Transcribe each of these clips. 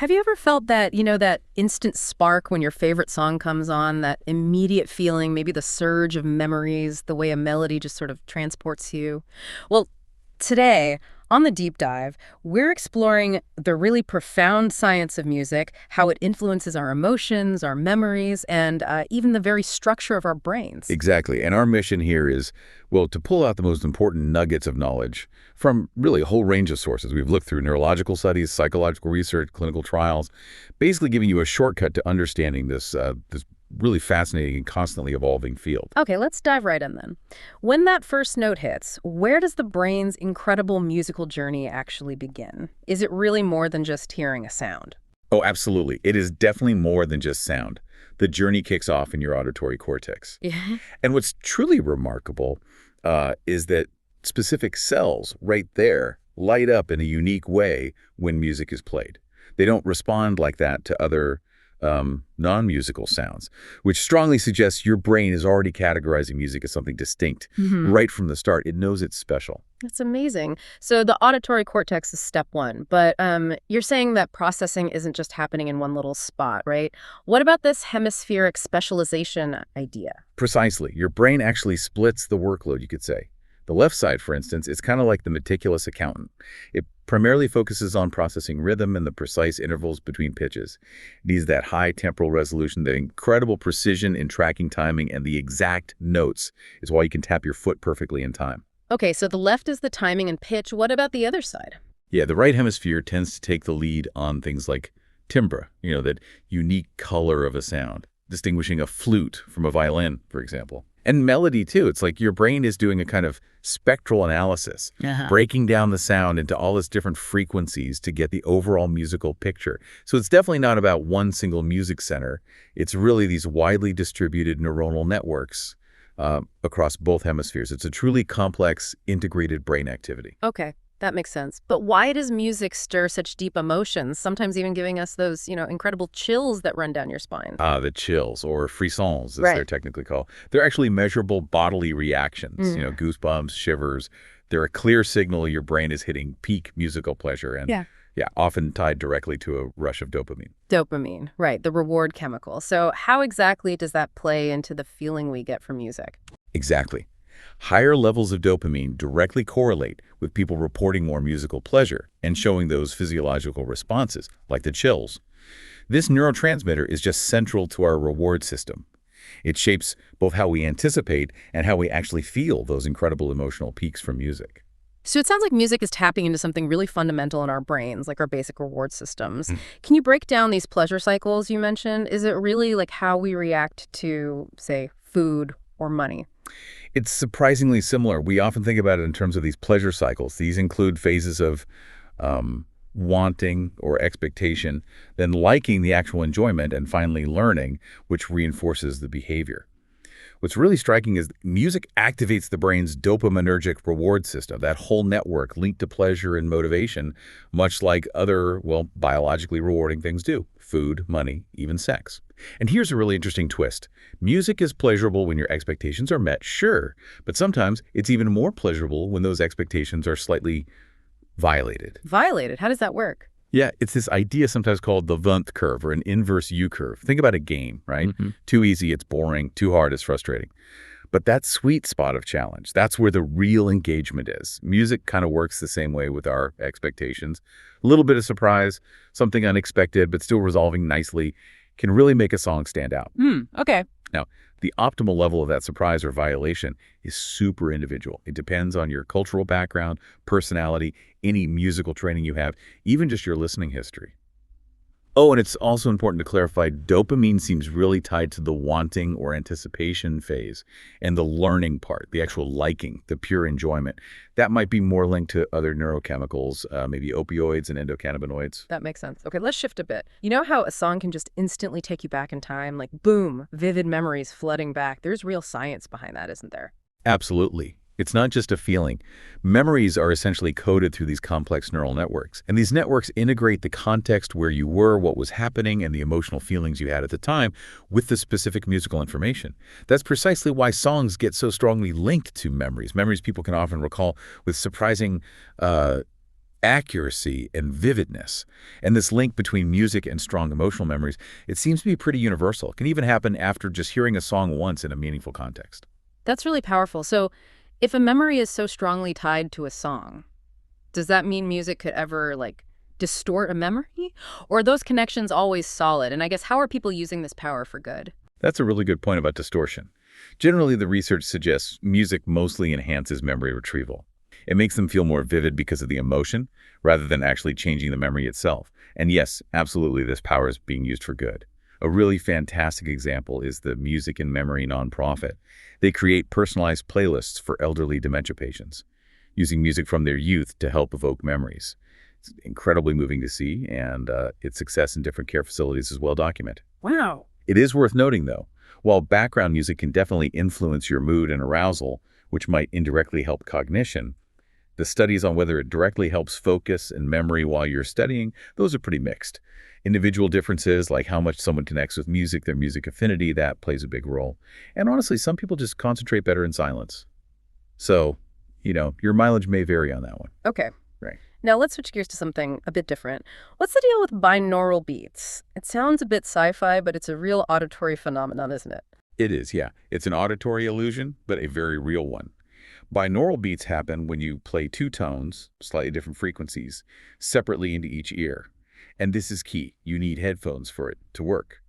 Have you ever felt that, that instant spark when your favorite song comes on, that immediate feeling, maybe the surge of memories, the way a melody just sort of transports you? Well, today, on the deep dive, we're exploring the really profound science of music, how it influences our emotions, our memories, and even the very structure of our brains. Exactly. And our mission here is, well, to pull out the most important nuggets of knowledge from really a whole range of sources. We've looked through neurological studies, psychological research, clinical trials, basically giving you a shortcut to understanding this really fascinating and constantly evolving field. Okay, let's dive right in then. When that first note hits, where does the brain's incredible musical journey actually begin? Is it really more than just hearing a sound? Oh, absolutely. It is definitely more than just sound. The journey kicks off in your auditory cortex. Yeah. And what's truly remarkable is that specific cells right there light up in a unique way when music is played. They don't respond like that to other non-musical sounds, which strongly suggests your brain is already categorizing music as something distinct. Right from the start. It knows it's special. That's amazing. So the auditory cortex is step one, but you're saying that processing isn't just happening in one little spot, right? What about this hemispheric specialization idea? Precisely. Your brain actually splits the workload, you could say. The left side, for instance, is kind of like the meticulous accountant. It primarily focuses on processing rhythm and the precise intervals between pitches. It needs that high temporal resolution, the incredible precision in tracking timing, and the exact notes is why you can tap your foot perfectly in time. Okay, so the left is the timing and pitch. What about the other side? Yeah, the right hemisphere tends to take the lead on things like timbre, that unique color of a sound, distinguishing a flute from a violin, for example. And melody, too. It's like your brain is doing a kind of spectral analysis, breaking down the sound into all its different frequencies to get the overall musical picture. So it's definitely not about one single music center. It's really these widely distributed neuronal networks across both hemispheres. It's a truly complex, integrated brain activity. Okay, that makes sense. But why does music stir such deep emotions, sometimes even giving us those, incredible chills that run down your spine? The chills, or frissons, as they're technically called. They're actually measurable bodily reactions, goosebumps, shivers. They're a clear signal your brain is hitting peak musical pleasure and, often tied directly to a rush of dopamine. Dopamine, right, the reward chemical. So how exactly does that play into the feeling we get from music? Exactly. Higher levels of dopamine directly correlate with people reporting more musical pleasure and showing those physiological responses, like the chills. This neurotransmitter is just central to our reward system. It shapes both how we anticipate and how we actually feel those incredible emotional peaks from music. So it sounds like music is tapping into something really fundamental in our brains, like our basic reward systems. Can you break down these pleasure cycles you mentioned? Is it really like how we react to, say, food or money? It's surprisingly similar. We often think about it in terms of these pleasure cycles. These include phases of wanting or expectation, then liking the actual enjoyment, and finally learning, which reinforces the behavior. What's really striking is music activates the brain's dopaminergic reward system, that whole network linked to pleasure and motivation, much like other, biologically rewarding things do: food, money, even sex. And here's a really interesting twist. Music is pleasurable when your expectations are met, sure, but sometimes it's even more pleasurable when those expectations are slightly violated. Violated? How does that work? Yeah, it's this idea sometimes called the Wundt curve, or an inverse U curve. Think about a game, right? Too easy, it's boring. Too hard, it's frustrating. But that sweet spot of challenge, that's where the real engagement is. Music kind of works the same way with our expectations. A little bit of surprise, something unexpected, but still resolving nicely, can really make a song stand out. Okay. Now, the optimal level of that surprise or violation is super individual. It depends on your cultural background, personality, any musical training you have, even just your listening history. Oh, and it's also important to clarify, dopamine seems really tied to the wanting or anticipation phase and the learning part, the actual liking, the pure enjoyment. That might be more linked to other neurochemicals, maybe opioids and endocannabinoids. That makes sense. Okay, let's shift a bit. You know how a song can just instantly take you back in time? Like, boom, vivid memories flooding back. There's real science behind that, isn't there? Absolutely. It's not just a feeling. Memories are essentially coded through these complex neural networks. And these networks integrate the context where you were, what was happening, and the emotional feelings you had at the time with the specific musical information. That's precisely why songs get so strongly linked to memories. Memories people can often recall with surprising accuracy and vividness. And this link between music and strong emotional memories, it seems to be pretty universal. It can even happen after just hearing a song once in a meaningful context. That's really powerful. So if a memory is so strongly tied to a song, does that mean music could ever, like, distort a memory? Or are those connections always solid? And I guess, how are people using this power for good? That's a really good point about distortion. Generally, the research suggests music mostly enhances memory retrieval. It makes them feel more vivid because of the emotion, rather than actually changing the memory itself. And yes, absolutely, this power is being used for good. A really fantastic example is the Music and Memory nonprofit. They create personalized playlists for elderly dementia patients, using music from their youth to help evoke memories. It's incredibly moving to see, and its success in different care facilities is well documented. Wow. It is worth noting, though, while background music can definitely influence your mood and arousal, which might indirectly help cognition, the studies on whether it directly helps focus and memory while you're studying, those are pretty mixed. Individual differences, like how much someone connects with music, their music affinity, that plays a big role. And honestly, some people just concentrate better in silence. So, your mileage may vary on that one. Okay. Right. Now let's switch gears to something a bit different. What's the deal with binaural beats? It sounds a bit sci-fi, but it's a real auditory phenomenon, isn't it? It is, yeah. It's an auditory illusion, but a very real one. Binaural beats happen when you play two tones, slightly different frequencies, separately into each ear. And this is key. You need headphones for it to work.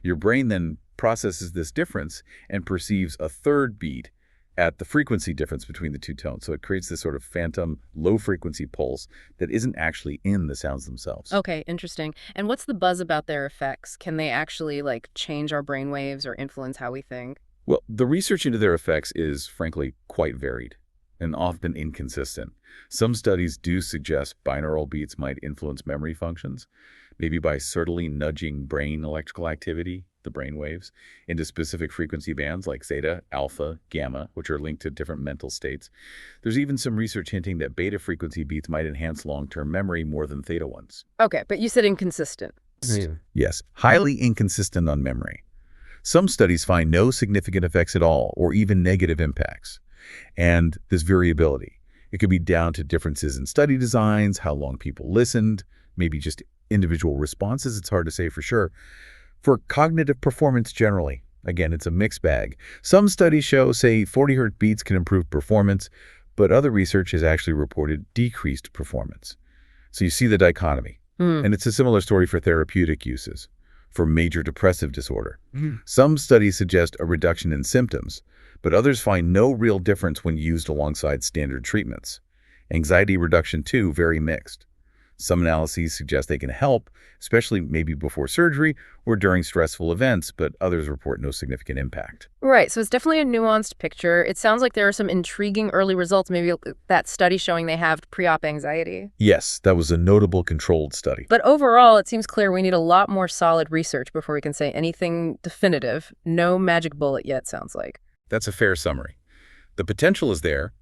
Your brain then processes this difference and perceives a third beat at the frequency difference between the two tones. So it creates this sort of phantom low-frequency pulse that isn't actually in the sounds themselves. Okay, interesting. And what's the buzz about their effects? Can they actually, like, change our brain waves or influence how we think? Well, the research into their effects is, frankly, quite varied and often inconsistent. Some studies do suggest binaural beats might influence memory functions, maybe by subtly nudging brain electrical activity, the brain waves, into specific frequency bands like zeta, alpha, gamma, which are linked to different mental states. There's even some research hinting that beta frequency beats might enhance long-term memory more than theta ones. Okay, but you said inconsistent. Yes, highly inconsistent on memory. Some studies find no significant effects at all, or even negative impacts. And this variability, it could be down to differences in study designs, how long people listened, maybe just individual responses. It's hard to say for sure. For cognitive performance generally, again, it's a mixed bag. Some studies show, say, 40 Hz beats can improve performance, but other research has actually reported decreased performance. So you see the dichotomy. And it's a similar story for therapeutic uses. For major depressive disorder. Some studies suggest a reduction in symptoms, but others find no real difference when used alongside standard treatments. Anxiety reduction, too, very mixed. Some analyses suggest they can help, especially maybe before surgery or during stressful events, but others report no significant impact. Right, so it's definitely a nuanced picture. It sounds like there are some intriguing early results, maybe that study showing they have pre-op anxiety. Yes, that was a notable controlled study. But overall, it seems clear we need a lot more solid research before we can say anything definitive. No magic bullet yet, sounds like. That's a fair summary. The potential is there,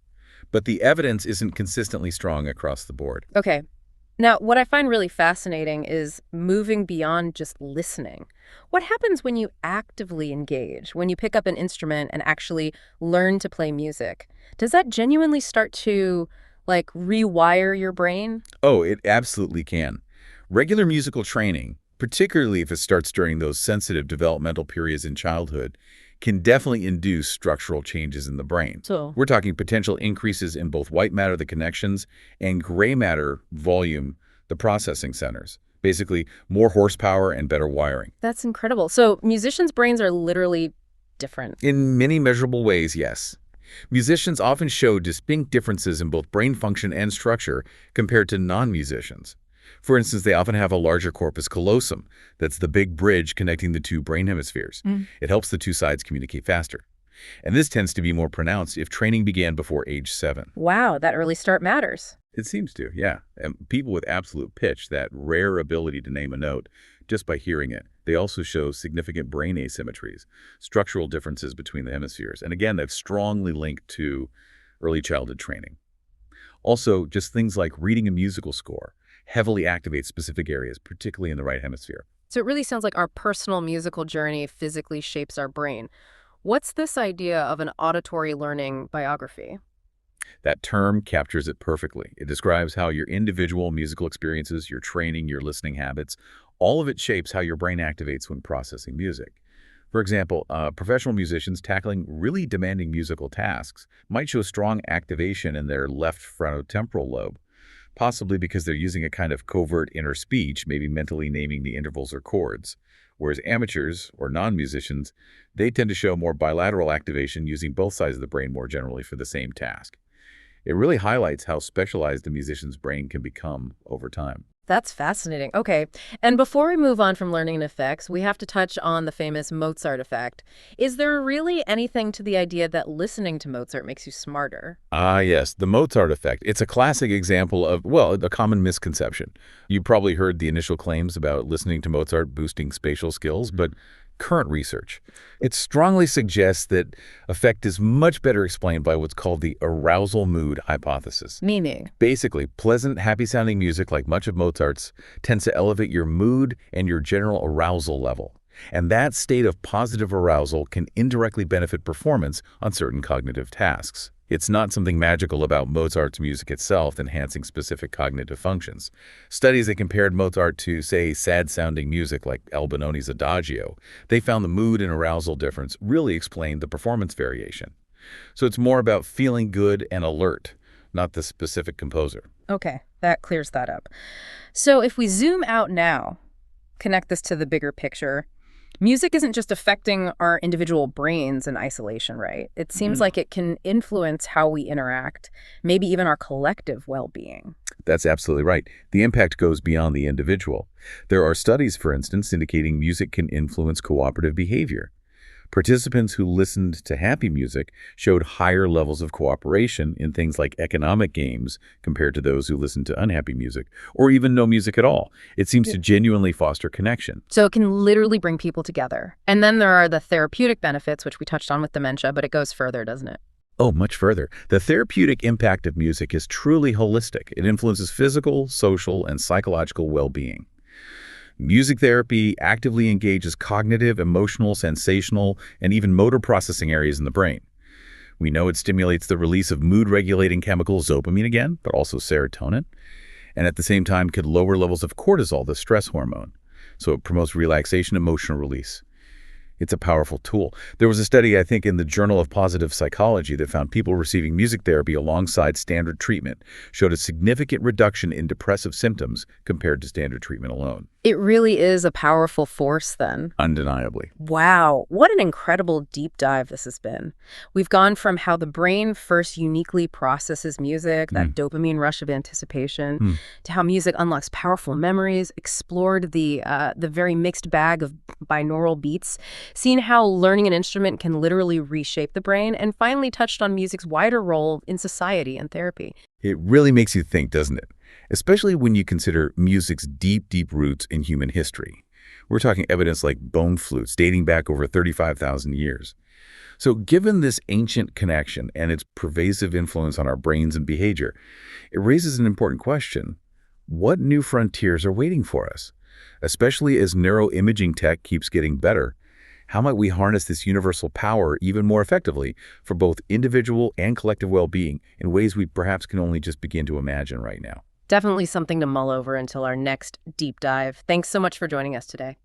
but the evidence isn't consistently strong across the board. Okay. Now, what I find really fascinating is moving beyond just listening. What happens when you actively engage, when you pick up an instrument and actually learn to play music? Does that genuinely start to, like, rewire your brain? Oh, it absolutely can. Regular musical training, particularly if it starts during those sensitive developmental periods in childhood, can definitely induce structural changes in the brain. So, We're talking potential increases in both white matter, the connections, and gray matter volume, the processing centers. Basically, more horsepower and better wiring. that's incredible. So musicians' brains are literally different. In many measurable ways, yes. Musicians often show distinct differences in both brain function and structure compared to non-musicians. For instance, they often have a larger corpus callosum. That's the big bridge connecting the two brain hemispheres. It helps the two sides communicate faster. And this tends to be more pronounced if training began before age 7. Wow, that early start matters. It seems to, yeah. And people with absolute pitch, that rare ability to name a note, just by hearing it, they also show significant brain asymmetries, structural differences between the hemispheres. And again, that's strongly linked to early childhood training. Also, just things like reading a musical score heavily activates specific areas, particularly in the right hemisphere. So it really sounds like our personal musical journey physically shapes our brain. What's this idea of an auditory learning biography? That term captures it perfectly. It describes how your individual musical experiences, your training, your listening habits, all of it shapes how your brain activates when processing music. For example, professional musicians tackling really demanding musical tasks might show strong activation in their left frontotemporal lobe, possibly because they're using a kind of covert inner speech, maybe mentally naming the intervals or chords. Whereas amateurs or non-musicians, they tend to show more bilateral activation using both sides of the brain more generally for the same task. It really highlights how specialized a musician's brain can become over time. That's fascinating. Okay. And before we move on from learning effects, we have to touch on the famous Mozart effect. Is there really anything to the idea that listening to Mozart makes you smarter? Ah, yes, the Mozart effect. It's a classic example of, well, a common misconception. You probably heard the initial claims about listening to Mozart boosting spatial skills, but current research, it strongly suggests that effect is much better explained by what's called the arousal mood hypothesis. Meaning? Basically, pleasant, happy-sounding music, like much of Mozart's, tends to elevate your mood and your general arousal level. And that state of positive arousal can indirectly benefit performance on certain cognitive tasks. It's not something magical about Mozart's music itself enhancing specific cognitive functions. Studies that compared Mozart to, say, sad-sounding music like Albinoni's Adagio, they found the mood and arousal difference really explained the performance variation. So it's more about feeling good and alert, not the specific composer. Okay, that clears that up. So if we zoom out now, connect this to the bigger picture, music isn't just affecting our individual brains in isolation, right? It seems like it can influence how we interact, maybe even our collective well-being. That's absolutely right. The impact goes beyond the individual. There are studies, for instance, indicating music can influence cooperative behavior. Participants who listened to happy music showed higher levels of cooperation in things like economic games compared to those who listened to unhappy music, or even no music at all. It seems to genuinely foster connection. So it can literally bring people together. And then there are the therapeutic benefits, which we touched on with dementia, but it goes further, doesn't it? Oh, much further. The therapeutic impact of music is truly holistic. It influences physical, social, and psychological well-being. Music therapy actively engages cognitive, emotional, sensational, and even motor processing areas in the brain. We know it stimulates the release of mood-regulating chemicals dopamine again, but also serotonin, and at the same time could lower levels of cortisol, the stress hormone. So it promotes relaxation, emotional release. It's a powerful tool. There was a study, I think, in the Journal of Positive Psychology that found people receiving music therapy alongside standard treatment showed a significant reduction in depressive symptoms compared to standard treatment alone. It really is a powerful force then. Undeniably. Wow, what an incredible deep dive this has been. We've gone from how the brain first uniquely processes music, that dopamine rush of anticipation, to how music unlocks powerful memories, explored the very mixed bag of binaural beats, seen how learning an instrument can literally reshape the brain, and finally touched on music's wider role in society and therapy. It really makes you think, doesn't it? Especially when you consider music's deep, deep roots in human history. We're talking evidence like bone flutes dating back over 35,000 years. So given this ancient connection and its pervasive influence on our brains and behavior, it raises an important question. What new frontiers are waiting for us? Especially as neuroimaging tech keeps getting better, how might we harness this universal power even more effectively for both individual and collective well-being in ways we perhaps can only just begin to imagine right now? Definitely something to mull over until our next deep dive. Thanks so much for joining us today.